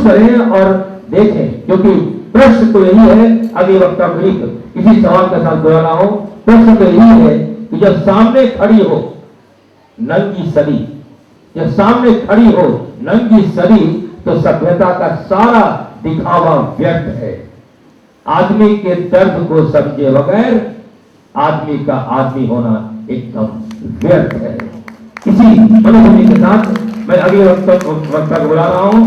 महसूस करें और देखें, क्योंकि प्रश्न तो यही है। अगले वक्ता को इसी सवाल के साथ दोहरा रहा हूं। प्रश्न तो यही है कि जब सामने खड़ी हो नंगी सदी, जब सामने खड़ी हो नंगी सदी, तो सभ्यता का सारा दिखावा व्यर्थ है। आदमी के दर्द को समझे बगैर आदमी का आदमी होना एकदम व्यर्थ है। इसी मनोभूमि के साथ मैं अगले वक्ता को बुला रहा हूं।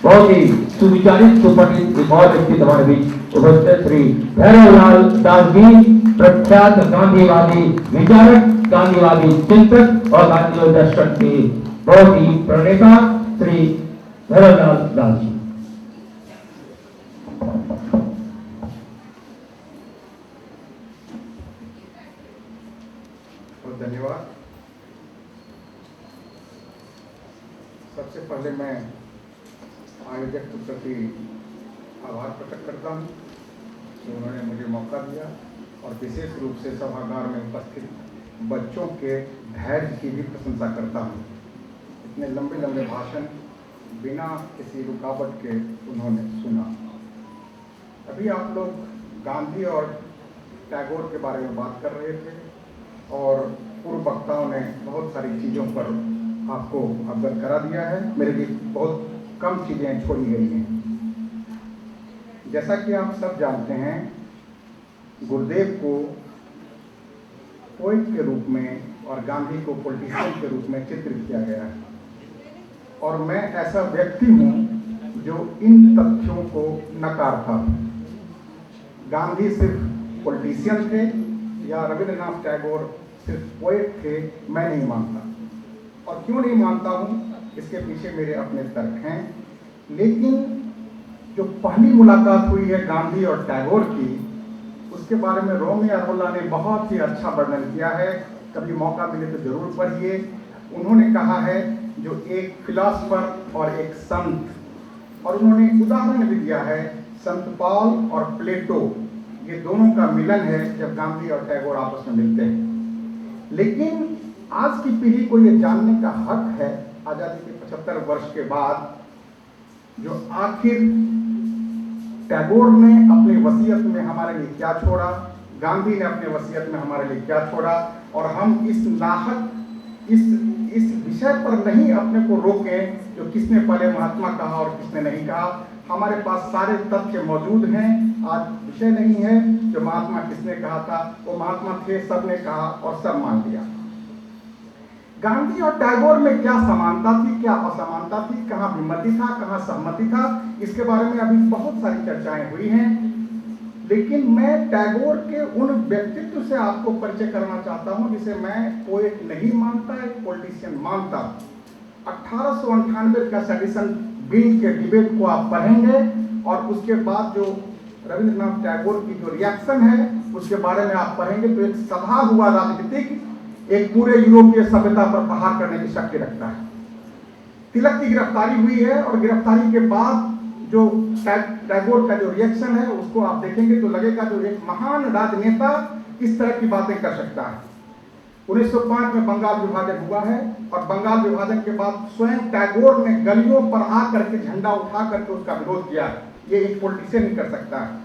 बहुत ही सुविचारित सुपठित एक और व्यक्ति हमारे बीच उपस्थित श्री भैरवलाल दास जी, प्रख्यात गांधीवादी विचारक, गांधीवादी चिंतक और गांधी दर्शन के बहुत ही प्रणेता श्री भैरवलाल दास जी। धन्यवाद। सबसे पहले मैं आयोजक के प्रति आभार प्रकट करता हूं कि उन्होंने मुझे मौका दिया, और विशेष रूप से सभागार में उपस्थित बच्चों के धैर्य की भी प्रशंसा करता हूं। इतने लंबे लंबे भाषण बिना किसी रुकावट के उन्होंने सुना। अभी आप लोग गांधी और टैगोर के बारे में बात कर रहे थे, और पूर्व वक्ताओं ने बहुत सारी चीज़ों पर आपको अवगत करा दिया है। मेरे लिए बहुत कम चीज़ें छोड़ी गई हैं। जैसा कि आप सब जानते हैं, गुरुदेव को पोएट के रूप में और गांधी को पॉलिटिशियन के रूप में चित्रित किया गया है, और मैं ऐसा व्यक्ति हूँ जो इन तथ्यों को नकारता हूँ। गांधी सिर्फ पॉलिटिशियन थे या रविंद्रनाथ टैगोर सिर्फ पोएट थे, मैं नहीं मानता। और क्यों नहीं मानता हूँ, इसके पीछे मेरे अपने तर्क हैं। लेकिन जो पहली मुलाकात हुई है गांधी और टैगोर की, उसके बारे में रोमी अरोला ने बहुत ही अच्छा वर्णन किया है। कभी मौका मिले तो जरूर पढ़िए। उन्होंने कहा है जो एक फिलॉसफर और एक संत, और उन्होंने उदाहरण भी दिया है संत पॉल और प्लेटो, ये दोनों का मिलन है जब गांधी और टैगोर आपस में मिलते हैं। लेकिन आज की पीढ़ी को ये जानने का हक है, आजादी के 75 वर्ष के बाद, जो आखिर टैगोर ने अपनी वसीयत में हमारे लिए क्या छोड़ा, गांधी ने अपने वसीयत में हमारे लिए क्या छोड़ा, और हम इस नाहक इस विषय पर नहीं अपने को रोकें जो किसने पहले महात्मा कहा और किसने नहीं कहा। हमारे पास सारे तथ्य मौजूद हैं। आज विषय नहीं है जो महात्मा किसने कहा था, वो महात्मा थे, सबने कहा और सब मान लिया। गांधी और टैगोर में क्या समानता थी, क्या असमानता थी, कहाँ विमति था, कहाँ सहमति था, इसके बारे में अभी बहुत सारी चर्चाएं हुई हैं। लेकिन मैं टैगोर के उन व्यक्तित्व से आपको परिचय करना चाहता हूं जिसे मैं पोएट नहीं मानता, एक पॉलिटिशियन मानता। 1898 का सेडिशन बिल के डिबेट को आप पढ़ेंगे, और उसके बाद जो रविंद्रनाथ टैगोर की जो रिएक्शन है उसके बारे में आप पढ़ेंगे, तो एक सधा हुआ राजनीतिक एक पूरे यूरोपीय सभ्यता पर प्रहार करने की शक्ति रखता है। तिलक की गिरफ्तारी हुई है, और गिरफ्तारी के बाद जो टैगोर का जो रिएक्शन है उसको आप देखेंगे तो लगेगा जो एक महान राजनेता इस तरह की बातें कर सकता है। 1905 में बंगाल विभाजन हुआ है, और बंगाल विभाजन के बाद स्वयं टैगोर ने गलियों पर आकर के झंडा उठा करके उसका विरोध किया। ये एक पॉलिटिशियन ही कर सकता है।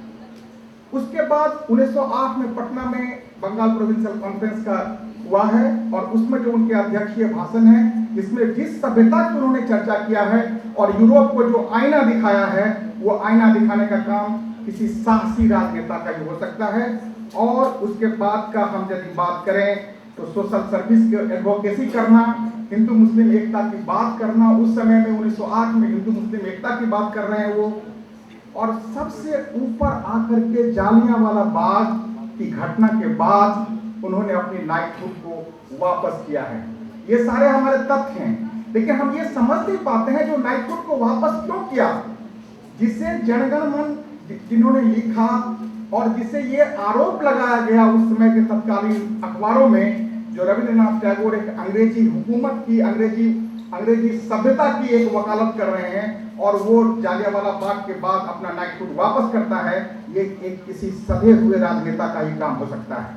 उसके बाद 1908 में पटना में बंगाल प्रोविंशियल कॉन्फ्रेंस का हुआ है, और उसमें जो उनके अध्यक्षीय भाषण है, इसमें जिस सभ्यता की उन्होंने चर्चा किया है और यूरोप को जो आईना दिखाया है, वो आईना दिखाने का काम किसी साहसी राजनेता का ही हो सकता है। और उसके बाद का हम यदि बात करें तो सोशल सर्विस की एडवोकेसी करना, हिंदू मुस्लिम एकता की बात करना, उस समय में 1908 में हिंदू मुस्लिम एकता की बात कर रहे हैं वो, और सबसे ऊपर आकर के जालियांवाला बाग की घटना के बाद उन्होंने अपनी नाइटहुड को वापस किया है। ये सारे हमारे तथ्य हैं, लेकिन हम ये समझ नहीं पाते हैं जो नाइटहुड को वापस क्यों किया, जिसे जनगण मन जिन्होंने लिखा और जिसे ये आरोप लगाया गया उस समय के तत्कालीन अखबारों में, जो रविंद्रनाथ टैगोर एक अंग्रेजी हुकूमत की, अंग्रेजी सभ्यता की एक वकालत कर रहे हैं, और वो जालियांवाला बाग के बाद अपना नाइटहुड वापस करता है, ये एक किसी सधे हुए राजनेता का ही काम हो सकता है।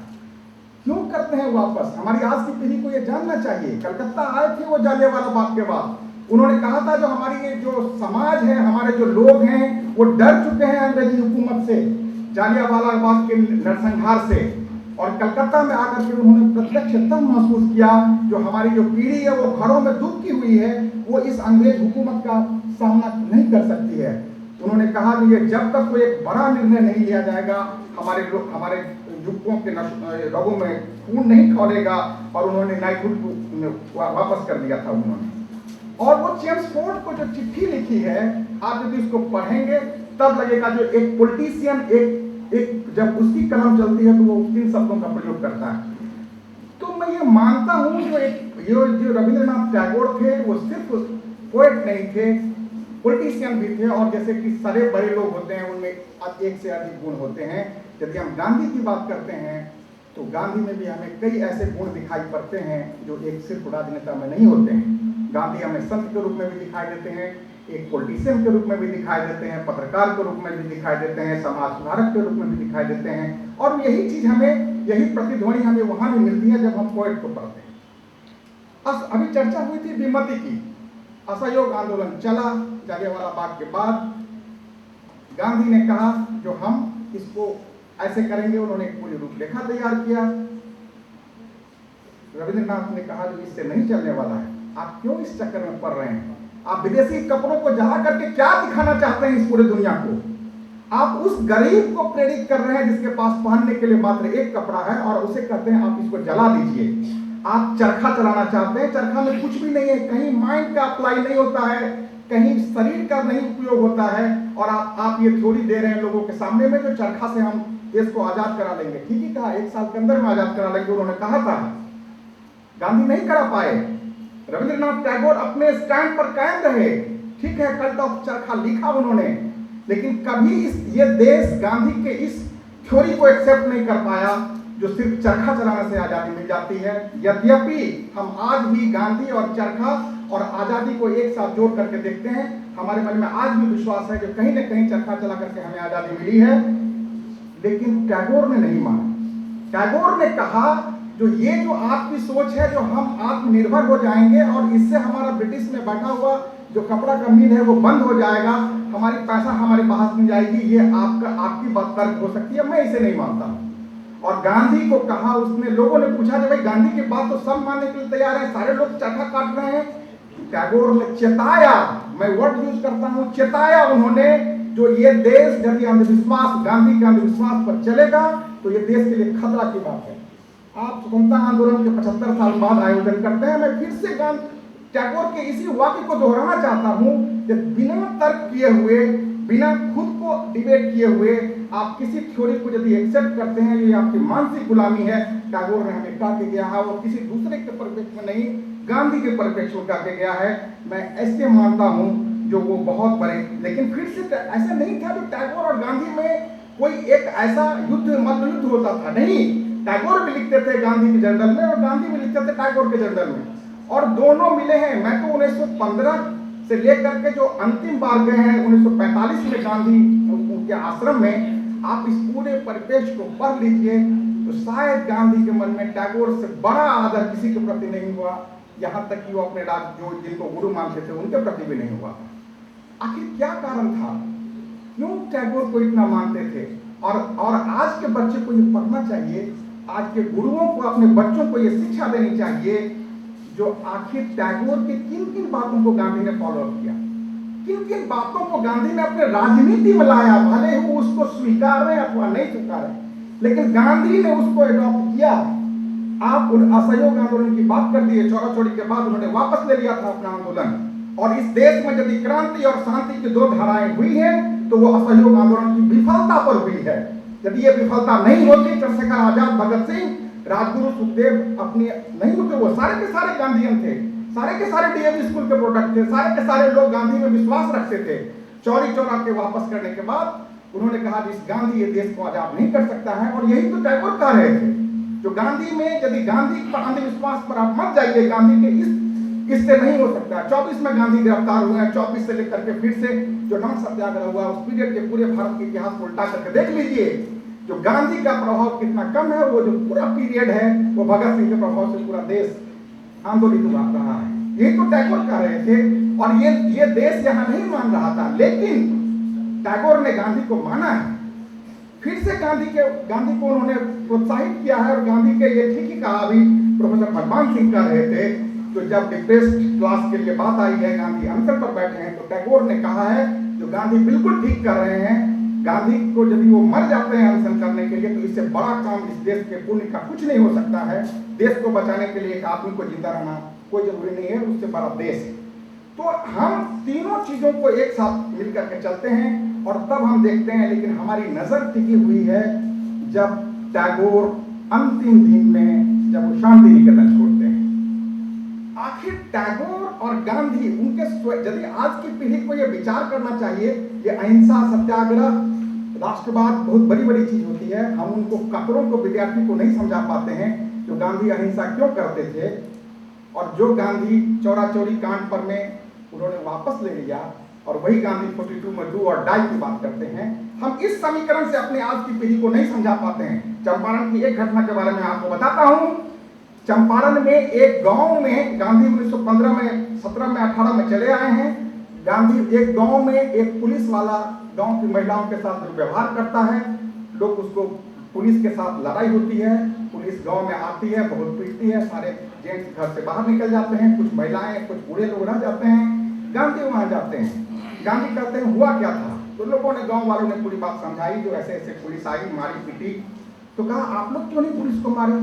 क्यों करते हैं वापस? हमारी आज की पीढ़ी को ये जानना चाहिए। कलकत्ता आए थे वो जालियांवाला बाग के बाद, उन्होंने कहा था जो हमारी ये जो समाज है, हमारे जो लोग हैं, वो डर चुके हैं अंग्रेजी हुकूमत से, जालियांवाला बाग के नरसंहार से। और कलकत्ता में आकर के उन्होंने प्रत्यक्ष तब महसूस किया जो हमारी जो पीढ़ी है वो घरों में दुबकी हुई है, वो इस अंग्रेज हुकूमत का सामना नहीं कर सकती है। उन्होंने कहा कि ये जब तक कोई एक बड़ा निर्णय नहीं लिया जाएगा, हमारे युवकों के लोगों में खून नहीं खौलेगा। और उन्होंने नाइटहुड को वापस कर दिया था उन्होंने। और वो चेम्सफोर्ड को जो चिट्ठी लिखी है, आप यदि उसको पढ़ेंगे तब लगेगा जो एक पॉलिटिशियन एक जब उसकी कलम चलती है तो वो किन शब्दों का प्रयोग करता है। तो मैं ये मानता हूं जो रविंद्रनाथ टैगोर थे वो सिर्फ पोएट नहीं थे, पॉलिटिशियन भी थे। और जैसे कि सारे बड़े लोग होते हैं उनमें एक से अधिक गुण होते हैं। यदि हम गांधी की बात करते हैं तो गांधी में भी हमें कई ऐसे गुण दिखाई पड़ते हैं जो एक सिर्फ राजनेता में नहीं होते हैं। गांधी हमें संत के रूप में भी दिखाई देते हैं, एक पॉलिटिशियन के रूप में भी दिखाई देते हैं, पत्रकार के रूप में भी दिखाई देते हैं, समाज सुधारक के रूप में भी दिखाई देते हैं। और यही चीज हमें, यही प्रतिध्वनि हमें वहां भी मिलती है जब हम पोएट को पढ़ते हैं। अभी चर्चा हुई थी विमति की। असहयोग आंदोलन चला जालियांवाला बाग के बाद। गांधी ने कहा जो हम इसको ऐसे करेंगे, उन्होंने एक पूरी रूपरेखा तैयार किया। रविंद्रनाथ ने कहा जो इससे नहीं चलने वाला है, आप क्यों इस चक्कर में पड़ रहे हैं? आप विदेशी कपड़ों को जला करके क्या दिखाना चाहते हैं इस पूरे दुनिया को? आप उस गरीब को प्रेरित कर रहे हैं जिसके पास पहनने के लिए मात्र एक कपड़ा है और उसे कहते हैं आप इसको जला दीजिए। आप चरखा चलाना चाहते हैं, चरखा में कुछ भी नहीं है, कहीं माइंड का अप्लाई नहीं होता है, कहीं शरीर का नहीं उपयोग होता है। और आप ये थ्योरी दे रहे हैं लोगों के सामने में जो चरखा से हम देश को आजाद करा लेंगे। ठीक ही कहा, 1 साल के अंदर में आजाद करा लेंगे उन्होंने कहा था। गांधी नहीं करा पाए। रविंद्रनाथ टैगोर अपने स्टैंड पर कायम रहे। ठीक है, कल्ट ऑफ चरखा लिखा उन्होंने, लेकिन कभी ये देश गांधी के इस थ्योरी को एक्सेप्ट नहीं कर पाया जो सिर्फ चरखा चलाने से आजादी मिल जाती है। यद्यपि हम आज भी गांधी और चरखा और आजादी को एक साथ जोड़ करके देखते हैं, हमारे मन में आज भी विश्वास है कि कहीं ना कहीं चरखा चला करके हमें आजादी मिली है। लेकिन टैगोर ने नहीं माना। टैगोर ने कहा जो ये जो आपकी सोच है जो हम आत्मनिर्भर हो जाएंगे और इससे हमारा ब्रिटिश में बैठा हुआ जो कपड़ा का मिल है वो बंद हो जाएगा, हमारी पैसा हमारे पास नहीं जाएगी, ये आपकी बात तर्क हो सकती है, मैं इसे नहीं मानता। और गांधी को कहा, उसने, लोगों ने पूछा कि भाई गांधी की बात तो सब मानने के लिए तैयार है, सारे लोग चरखा काट रहे हैं। टैगोर ने चेताया, मैं वर्ड यूज करता हूं, चेताया उन्होंने जो ये देश यदि अंधविश्वास, गांधी के अंधविश्वास पर चलेगा तो ये देश के लिए खतरा की बात है। आप स्वतंत्रता आंदोलन के 75 साल बाद आयोजन करते हैं। मैं फिर से टैगोर के इसी वाक्य को दोहराना चाहता हूं कि बिना तर्क किए हुए, बिना खुद को डिबेट किए हुए आप किसी थ्योरी को यदि एक्सेप्ट करते हैं, ये आपकी मानसिक गुलामी है। टैगोर ने हमें कहा के गया है, वो किसी दूसरे के परिप्रेक्ष्य में नहीं, गांधी के परिप्रेक्ष्य में कहा के गया है। मैं ऐसे मानता हूं जो वो बहुत बड़े, लेकिन फिर से ऐसा नहीं था कि टैगोर और गांधी में कोई एक ऐसा मल्ल युद्ध होता था, नहीं। टैगोर भी लिखते थे गांधी के जर्नल में और गांधी भी लिखते थे टैगोर के जर्नल में, और दोनों मिले हैं। मैं तो 1915 से लेकर के जो अंतिम बार गए हैं 1945 में गांधी उनके आश्रम में, आप इस पूरे परिप्रेक्ष्य को पढ़ लीजिए तो शायद गांधी के मन में टैगोर से बड़ा आदर किसी के प्रति नहीं हुआ, यहाँ तक कि वो अपने जो जिनको गुरु मानते थे उनके प्रति भी नहीं हुआ। आखिर क्या कारण था, क्यों टैगोर को इतना मानते थे? और आज के बच्चे को ये पढ़ना चाहिए, आज के गुरुओं को अपने बच्चों को ये शिक्षा देनी चाहिए जो आखिर टैगोर के किन किन बातों को गांधी ने फॉलो अप किया, किन किन बातों को गांधी ने अपने राजनीति में लाया। भले ही वो उसको स्वीकार रहे अथवा नहीं स्वीकार रहे, लेकिन गांधी ने उसको एडॉप्ट किया। आप उन असहयोग आंदोलन की बात कर दिए, चौरा चौरी के बाद उन्होंने वापस ले लिया था अपना आंदोलन। और इस देश में यदि क्रांति और शांति की 2 धाराएं हुई हैं तो वो असहयोग आंदोलन की विफलता पर हुई है। यदि ये विफलता नहीं होती, चंद्रशेखर आजाद, भगत सिंह, राजगुरु, सुखदेव अपनी नहीं होते, वो सारे के सारे गांधीयन थे, सारे के सारे डीएवी स्कूल के प्रोडक्ट थे, सारे के सारे लोग गांधी में विश्वास रखते थे। चौरी चौरा के वापस करने के बाद उन्होंने कहा इस गांधी ये देश को आजाद नहीं कर सकता है। और यही तो टैगोर कह रहे थे, जो गांधी में, यदि गांधी पर अंधविश्वास पर आप मत जाइए, गांधी के इससे नहीं हो सकता। 24 में गांधी गिरफ्तार हुए हैं, 24 से लेकर के फिर से जो नमक सत्याग्रह हुआ, उस पीरियड के पूरे भारत के इतिहास को उल्टा करके देख लीजिए, जो गांधी का प्रभाव कितना कम है। वो जो पूरा पीरियड है वो भगत सिंह के प्रभाव से पूरा देश आंदोलित हुआ रहा है। ये तो टैगोर कह रहे थे, और ये देश यहाँ नहीं मान रहा था, लेकिन टैगोर ने गांधी को माना है। फिर से गांधी को उन्होंने प्रोत्साहित किया है, और गांधी के ये ठीक ही कहा, अभी प्रोफेसर भगवान सिंह कह रहे थे, तो जब डिप्रेस्ड क्लास के लिए बात आई है, गांधी अनशन पर बैठे हैं, तो टैगोर ने कहा है जो गांधी बिल्कुल ठीक कर रहे हैं, गांधी को यदि वो मर जाते हैं अनशन करने के लिए, तो इससे बड़ा काम इस देश के पुण्य का कुछ नहीं हो सकता है। देश को बचाने के लिए एक आदमी को जिंदा रहना कोई जरूरी नहीं है, उससे बड़ा देश है। तो हम तीनों चीजों को एक साथ मिलकर के चलते हैं, और तब हम देखते हैं, लेकिन हमारी नजर टिकी हुई है जब टैगोर अंतिम दिन में जब वो शांति निकेतन छोड़ते हैं। आखिर टैगोर और गांधी उनके यदि आज की पीढ़ी को यह विचार करना चाहिए, ये अहिंसा, सत्याग्रह, राष्ट्रवाद बहुत बड़ी बड़ी चीज होती है, हम उनको कतरों को, विद्यार्थी को नहीं समझा पाते हैं जो गांधी अहिंसा क्यों करते थे, और जो गांधी चौरा चौरी कांड पर में उन्होंने वापस ले लिया, और वही गांधी 42 में डू और डाई की बात करते हैं। हम इस समीकरण से अपने आज की पीढ़ी को नहीं समझा पाते हैं। चंपारण की एक घटना के बारे में आपको बताता हूं। चंपारण में एक गांव में गांधी 1915 में, 17 में, 18 में चले आए हैं। गांधी एक गांव में एक पुलिस वाला गांव की महिलाओं के साथ दुर्व्यवहार करता है, लोग उसको, पुलिस के साथ लड़ाई होती है, पुलिस गांव में आती है, बहुत पीटती है, सारे जेंट्स घर से बाहर निकल जाते हैं, कुछ महिलाएं, कुछ बूढ़े लोग रह जाते हैं। गांधी वहां जाते हैं, गांधी कहते हैं हुआ क्या था, तो लोगों ने, गांव वालों ने पूरी बात समझाई, जो ऐसे ऐसे पुलिस आई, मारी पीटी। तो कहा आप लोग क्यों नहीं पुलिस को मारे?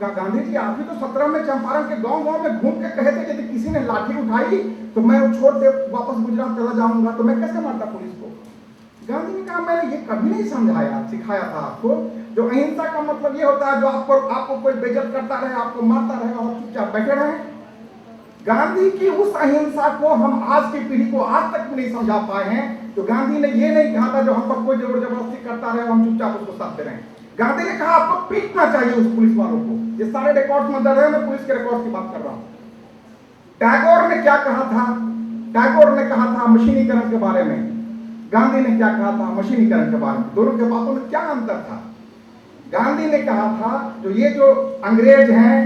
कहा गांधी जी आप भी तो 17 में चंपारण के गांव में घूम के कहे थे यदि किसी ने लाठी उठाई तो मैं छोड़ दे वापस गुजरात चला जाऊंगा, तो मैं कैसे मारता पुलिस को? गांधी ने कहा मैंने ये कभी नहीं समझाया, सिखाया था आपको, जो अहिंसा का मतलब ये होता है जो आपको कोई बेइज्जत करता रहे, आपको मारता रहे और चुपचाप बैठे रहे। गांधी की उस अहिंसा को हम आज की पीढ़ी को आज तक भी नहीं समझा पाए हैं। तो गांधी ने ये नहीं कहा था जो हम पर कोई जबरदस्ती करता रहे हम चुपचाप उसको साथ दे रहे हैं। गांधी ने कहा आपको पीटना चाहिए उस पुलिस वालों को। ये सारे रिकॉर्ड में दर्ज है, मैं पुलिस के रिकॉर्ड की बात कर रहा हूं। टैगोर ने क्या कहा था? टैगोर ने कहा था मशीनीकरण के बारे में, गांधी ने क्या कहा था मशीनीकरण के बारे में। दोनों के बातों में क्या अंतर था? गांधी ने कहा था जो अंग्रेज हैं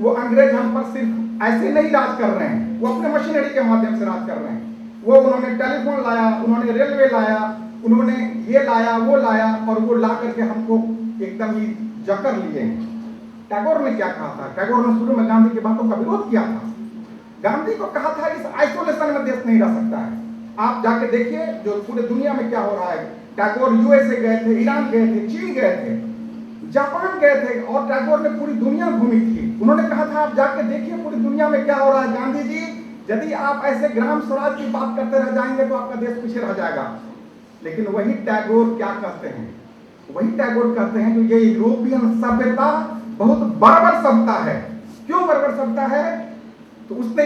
वो अंग्रेज हम पर सिर्फ ऐसे नहीं राज कर रहे हैं, वो अपने मशीनरी के माध्यम से राज कर रहे हैं। वो उन्होंने टेलीफोन लाया, उन्होंने रेलवे लाया, उन्होंने ये लाया वो लाया, और वो ला करके हमको एकदम ही जकड़ लिए। टैगोर ने क्या कहा था? टैगोर ने शुरू में गांधी की बातों का विरोध किया था। गांधी को कहा था इस आइसोलेशन में देश नहीं रह सकता है। आप जाके देखिए जो पूरे दुनिया में क्या हो रहा है। टैगोर यूएसए गए थे, ईरान गए थे, चीन गए थे, जापान गए थे, और टैगोर ने पूरी दुनिया घूमी थी। उन्होंने कहा था आप जाके देखिए पूरी दुनिया में क्या हो रहा है। गांधी जी यदि आप ऐसे ग्राम स्वराज की बात करते रह जाएंगे तो आपका देश पीछे रह जाएगा। लेकिन वही टैगोर क्या कहते हैं? वही टैगोर कहते हैं जो ये यूरोपियन सभ्यता बहुत बर्बर सभ्यता है। क्यों बर्बर सभ्यता है? तो उसने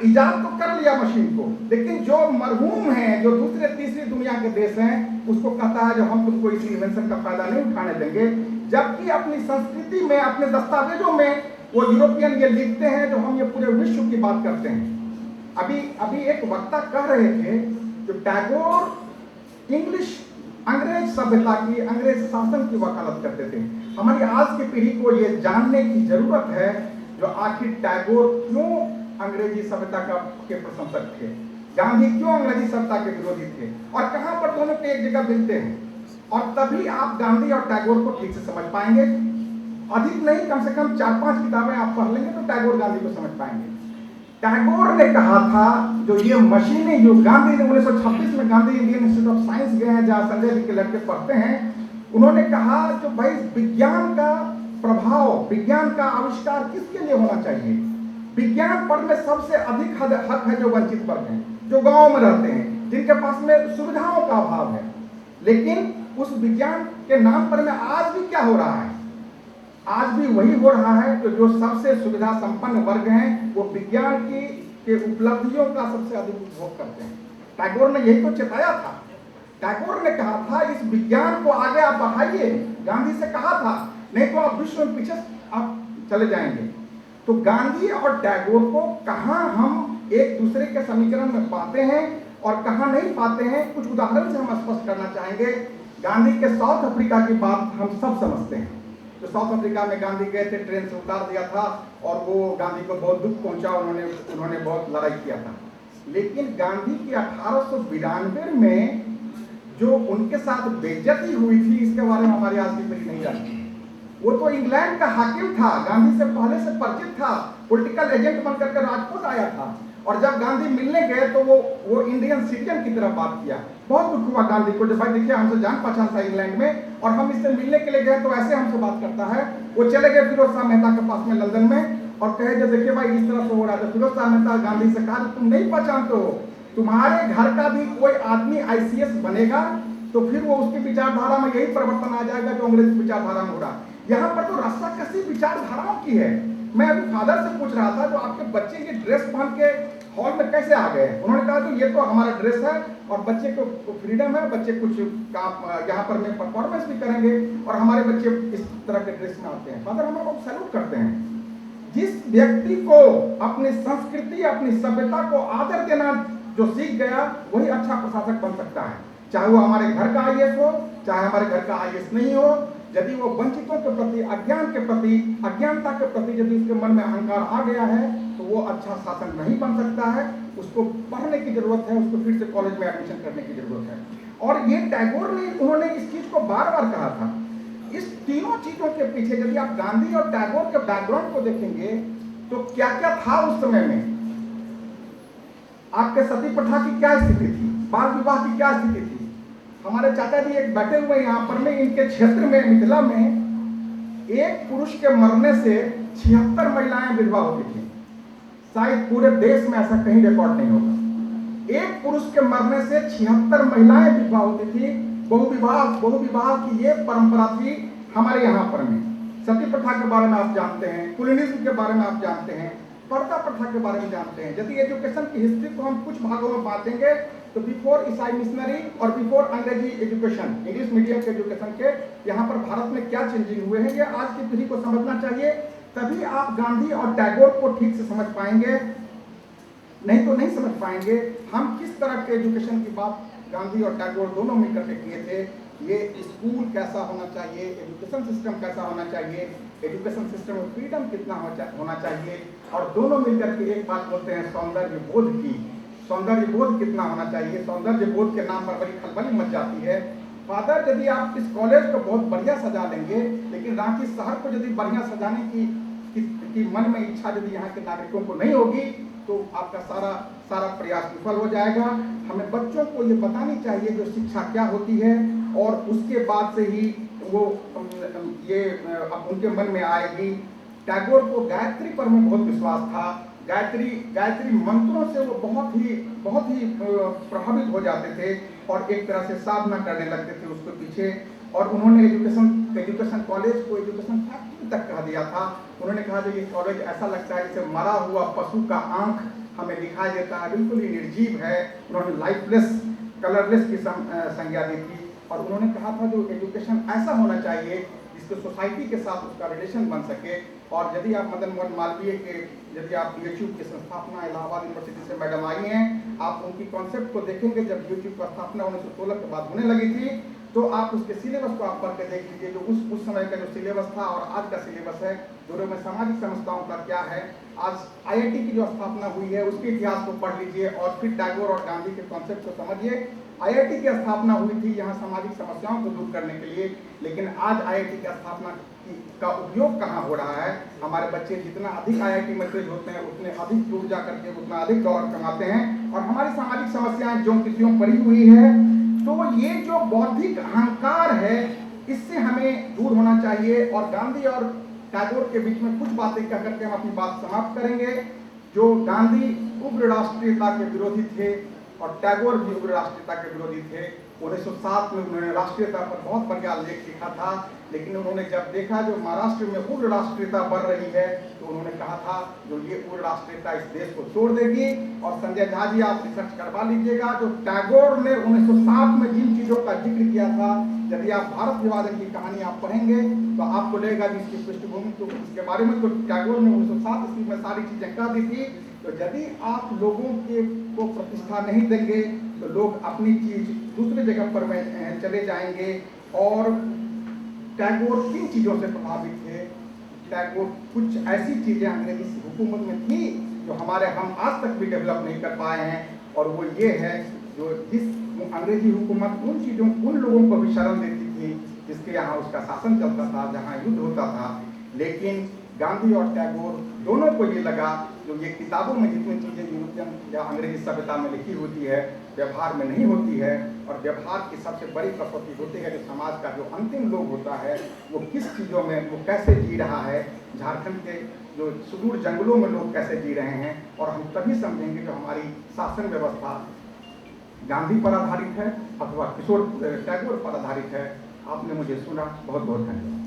इजाद तो कर लिया मशीन को, लेकिन जो मरहूम हैं, जो दूसरे तीसरी दुनिया के देश हैं, उसको कहता है जो हम तुमको इस इन्वेंशन का फायदा नहीं उठाने देंगे। जबकि अपनी संस्कृति में, अपने दस्तावेजों में वो यूरोपियन ये लिखते हैं जो हम ये पूरे विश्व की बात करते हैं। अभी एक वक्ता कह रहे थे जो टैगोर इंग्लिश अंग्रेज सभ्यता की, अंग्रेज शासन की वकालत करते थे। हमारी आज की पीढ़ी को ये जानने की जरूरत है जो आखिर टैगोर क्यों अंग्रेजी सभ्यता के प्रशंसक थे, गांधी क्यों अंग्रेजी सभ्यता के विरोधी थे, और कहां पर दोनों के एक जगह मिलते हैं। और तभी आप गांधी और टैगोर को ठीक से समझ पाएंगे। अधिक नहीं, कम से कम 4-5 किताबें आप पढ़ लेंगे तो टैगोर गांधी को समझ पाएंगे। टैगोर ने कहा था जो ये मशीनें, जो गांधी ने 1926 में Gandhi Indian institute of science गए हैं जहां संजय जी के लड़के पढ़ते हैं, उन्होंने कहा जो भाई विज्ञान का प्रभाव, विज्ञान का आविष्कार किसके लिए होना चाहिए? विज्ञान पर में सबसे अधिक हक है जो वंचित वर्ग हैं, जो गांव में रहते हैं, जिनके पास में सुविधाओं का अभाव है। लेकिन उस विज्ञान के नाम पर में आज भी क्या हो रहा है? आज भी वही हो रहा है कि जो सबसे सुविधा संपन्न वर्ग हैं वो विज्ञान के उपलब्धियों का सबसे अधिक उपभोग करते हैं। टैगोर ने यही तो चेताया था। टैगोर ने कहा था इस विज्ञान को आगे आप बढ़ाइए, गांधी से कहा था, नहीं तो आप विश्व में पीछे आप चले जाएंगे। तो गांधी और टैगोर को कहां हम एक दूसरे के समीकरण में पाते हैं और कहां नहीं पाते हैं, कुछ उदाहरण से हम स्पष्ट करना चाहेंगे। गांधी के साउथ अफ्रीका की बात हम सब समझते हैं। तो साउथ अफ्रीका में गांधी गए थे, ट्रेन से उतार दिया था और वो गांधी को बहुत दुख पहुंचा, उन्होंने बहुत लड़ाई किया था। लेकिन गांधी की 1892 में जो उनके साथ बेइज्जती हुई थी, इसके बारे में हमारी आज की पीढ़ी नहीं जानती। वो तो इंग्लैंड का हाकिम था, गांधी से पहले से परिचित था, पॉलिटिकल एजेंट बनकर के राजकोट आया था, और जब गांधी मिलने गए तो वो इंडियन सिटीजन की तरफ बात किया। बहुत दुख हुआ गांधी को, जब भाई देखिए हमसे जान पहचान था इंग्लैंड में और हम इससे मिलने के लिए गए तो ऐसे हमसे बात करता है। वो चले गए फिरोज शाह मेहता के पास में लंदन में और कहे जो देखिए भाई इस तरह से हो रहा था। फिरोज शाह मेहता गांधी से कहा तुम नहीं पहचानते हो, तुम्हारे घर का भी कोई आदमी ICS बनेगा तो फिर वो उसकी विचारधारा में यही परिवर्तन आ जाएगा जो अंग्रेज की विचारधारा में हो रहा। यहाँ पर तो रस्साकसी विचारधाराओं की है। मैं अभी फादर से पूछ रहा था, जो आपके बच्चे ये ड्रेस पहन के हॉल में कैसे आ गए? उन्होंने कहा तो ये तो हमारा ड्रेस है और बच्चे को फ्रीडम है, बच्चे कुछ काम यहाँ पर में परफॉर्मेंस भी करेंगे और हमारे बच्चे इस तरह के ड्रेस में आते हैं। फादर हम लोग सैल्यूट करते हैं। जिस व्यक्ति को अपनी संस्कृति, अपनी सभ्यता को आदर देना जो सीख गया, वही अच्छा प्रशासक बन सकता है, चाहे वो हमारे घर का IAS हो, चाहे हमारे घर का IAS नहीं हो। यदि वो वंचितों के प्रति, अज्ञान के प्रति, अज्ञानता के प्रति यदि उसके मन में अहंकार आ गया है तो वो अच्छा शासक नहीं बन सकता है। उसको पढ़ने की जरूरत है, उसको फिर से कॉलेज में एडमिशन करने की जरूरत है। और ये टैगोर ने, उन्होंने इस चीज को बार बार कहा था। इस तीनों चीजों के पीछे यदि आप गांधी और टैगोर के बैकग्राउंड को देखेंगे तो क्या क्या था उस समय में। आपके सती प्रथा की क्या स्थिति थी, बाल विवाह की क्या स्थिति थी। हमारे चाचा जी एक बैठे हुए यहाँ पर में, इनके क्षेत्र में मिथिला में एक पुरुष के मरने से 76 महिलाएं विधवा होती थी। शायद पूरे देश में ऐसा कहीं रिकॉर्ड नहीं होगा। एक पुरुष के मरने से 76 महिलाएं विधवा होती थी। बहुविवाह की ये परंपरा थी हमारे यहाँ पर में। सती प्रथा के बारे में आप जानते हैं, कुलीनिज्म के बारे में आप जानते हैं, पर्दा प्रथा के बारे में जानते हैं। यदि एजुकेशन की हिस्ट्री को हम कुछ भागों में बांटेंगे तो बिफोर ईसाई मिशनरी और बिफोर अंग्रेजी एजुकेशन, इंग्लिश मीडियम के एजुकेशन के यहाँ पर भारत में क्या चेंजिंग हुए हैं, ये आज की पीढ़ी को समझना चाहिए। तभी आप गांधी और टैगोर को ठीक से समझ पाएंगे, नहीं तो नहीं समझ पाएंगे। हम किस तरह के एजुकेशन की बात गांधी और टैगोर दोनों मिलकर के किए थे। ये स्कूल कैसा होना चाहिए, एजुकेशन सिस्टम कैसा होना चाहिए, एजुकेशन सिस्टम में फ्रीडम कितना होना चाहिए, और दोनों मिलकर के एक बात बोलते हैं सौंदर्य बोध की। सौंदर्य बोध कितना होना चाहिए, सौंदर्य बोध के नाम पर बड़ी खलबली मच जाती है। फादर, यदि आप इस कॉलेज को बहुत बढ़िया सजा लेंगे, लेकिन रांची शहर को यदि बढ़िया सजाने की मन में इच्छा यदि यहाँ के नागरिकों को नहीं होगी तो आपका सारा प्रयास विफल हो जाएगा। हमें बच्चों को ये बतानी चाहिए जो शिक्षा क्या होती है, और उसके बाद से ही वो ये उनके मन में आएगी। टैगोर को गायत्री पर में बहुत विश्वास था। गायत्री मंत्रों से वो बहुत ही प्रभावित हो जाते थे और एक तरह से साधना करने लगते थे उसके पीछे। और उन्होंने एजुकेशन कॉलेज को एजुकेशन फैक्ट्री तक कह दिया था। उन्होंने कहा जो ये कॉलेज ऐसा लगता है जैसे मरा हुआ पशु का आंख हमें दिखाई देता है, बिल्कुल ही निर्जीव है। उन्होंने लाइफलेस, कलरलेस की संज्ञा दी थी। और उन्होंने कहा था जो एजुकेशन ऐसा होना चाहिए जिसको सोसाइटी के साथ उसका रिलेशन बन सके। और यदि आप मदन मोहन मालवीय के, यदि आप यूट्यूब की संस्थापना इलाहाबाद यूनिवर्सिटी से मैडम आई हैं, आप उनकी कॉन्सेप्ट को देखेंगे। जब यूट्यूब की स्थापना 1916 के बाद होने लगी थी तो आप उसके सिलेबस को आप पढ़ के देख लीजिए, जो उस समय का जो सिलेबस था और आज का सिलेबस है, दोनों में सामाजिक समस्याओं का क्या है। आज IIT की जो स्थापना हुई है उसके इतिहास को पढ़ लीजिए और फिर टैगोर और गांधी के कॉन्सेप्ट को समझिए। IIT की स्थापना हुई थी यहाँ सामाजिक समस्याओं को दूर करने के लिए, लेकिन आज IIT की स्थापना का उपयोग कहाँ हो रहा है। हमारे बच्चे जितना अधिक IIT में तेज होते हैं उतने अधिक दूर जा करके उतना अधिक डॉलर कमाते हैं, और हमारी सामाजिक समस्याएं जो तिथियों पड़ी हुई है। तो ये जो बौद्धिक अहंकार है इससे हमें दूर होना चाहिए। और गांधी और टैगोर के बीच में कुछ बातें कह करके हम अपनी बात समाप्त करेंगे। जो गांधी उग्र राष्ट्रीयता के विरोधी थे और टैगोर भी उग्र राष्ट्रीयता के विरोधी थे। 1907 में उन्होंने राष्ट्रीयता पर बहुत बढ़िया लेख लिखा था, लेकिन उन्होंने जब देखा जो महाराष्ट्र में उग्र राष्ट्रीयता बढ़ रही है तो उन्होंने कहा था जो ये उग्र राष्ट्रीयता इस देश को तोड़ देगी। और संजय झा जी आप रिसर्च करवा लीजिएगा, जो टैगोर ने 1907 में जिन चीजों का जिक्र किया था, यदि आप भारत विभाजन की कहानी आप पढ़ेंगे तो आपको लगेगा कि इसकी पृष्ठभूमि तो इसके बारे में तो टैगोर ने 1907 ईस्वी में सारी चीजें कह दी थी। तो यदि आप लोगों को प्रतिष्ठा नहीं देंगे तो लोग अपनी चीज दूसरे जगह पर चले जाएंगे। और टैगोर किन चीज़ों से प्रभावित थे। टैगोर कुछ ऐसी चीज़ें अंग्रेजी हुकूमत में थी जो हम आज तक भी डेवलप नहीं कर पाए हैं, और वो ये है जो जिस अंग्रेजी हुकूमत उन चीज़ों उन लोगों को भी शरण देती थी जिसके यहाँ उसका शासन चलता था, जहाँ युद्ध होता था। लेकिन गांधी और टैगोर दोनों को ये लगा जो ये किताबों में जितनी चीज़ें यूरोपियन या अंग्रेजी सभ्यता में लिखी होती है व्यवहार में नहीं होती है, और व्यवहार की सबसे बड़ी कसौटी होती है कि समाज का जो अंतिम लोग होता है वो किस चीज़ों में वो कैसे जी रहा है। झारखंड के जो सुदूर जंगलों में लोग कैसे जी रहे हैं, और हम तभी समझेंगे जो हमारी शासन व्यवस्था गांधी पर आधारित है अथवा किशोर टैगोर पर आधारित है। आपने मुझे सुना, बहुत बहुत धन्यवाद।